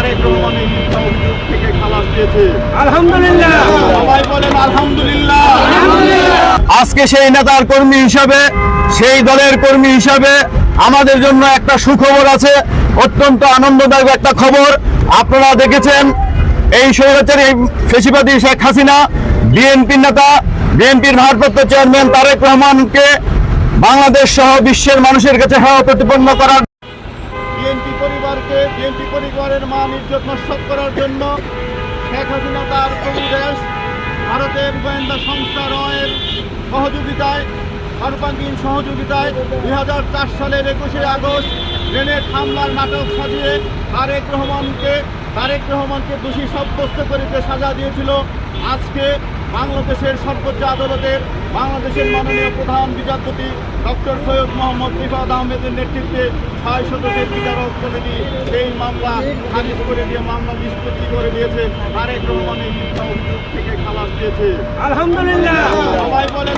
তারেক রহমানের মিথ্যা অভিযোগ থেকে খালাস দিয়েছে। আলহামদুলিল্লাহ, সবাই বলেন আলহামদুলিল্লাহ। আজকে সেই নেতার কর্মী হিসাবে, সেই দলের কর্মী হিসাবে আমাদের জন্য একটা সুখবর আছে, অত্যন্ত আনন্দদায়ক একটা খবর। আপনারা দেখেছেন এই স্বৈরাচারী ফ্যাসিবাদী শেখ হাসিনা বিএনপির নেতা, বিএনপির ভারপ্রাপ্ত চেয়ারম্যান তারেক রহমানকে বাংলাদেশ সহ বিশ্বের মানুষের কাছে হেয় প্রতিপন্ন করার বিএনপি পরিবারের মান ইজ্জত নস্যাৎ করার জন্য শেখ হাসিনা তার প্রভুদেশ ভারতের গোয়েন্দা সংস্থা রয়ের সহযোগিতায়, সর্বাঙ্গীন সহযোগিতায় 2004 সালের 21শে আগস্ট গ্রেনেড হামলার নাটক সাজিয়ে তারেক রহমানকে দোষী সাব্যস্ত করিতে সাজা দিয়েছিল। আজকে বাংলাদেশের সর্বোচ্চ আদালতের বাংলাদেশের মাননীয় প্রধান বিচারপতি ডক্টর সৈয়দ মোহাম্মদ রিফাত আহমেদের নেতৃত্বে 6 সদস্যের বিচারক কমিটি এই মামলা খারিজ করে দিয়ে মামলা নিষ্পত্তি করে দিয়েছে। তারেক রহমানের মিথ্যা অভিযোগ থেকে খালাস দিয়েছে। আলহামদুলিল্লাহ, সবাই বলেন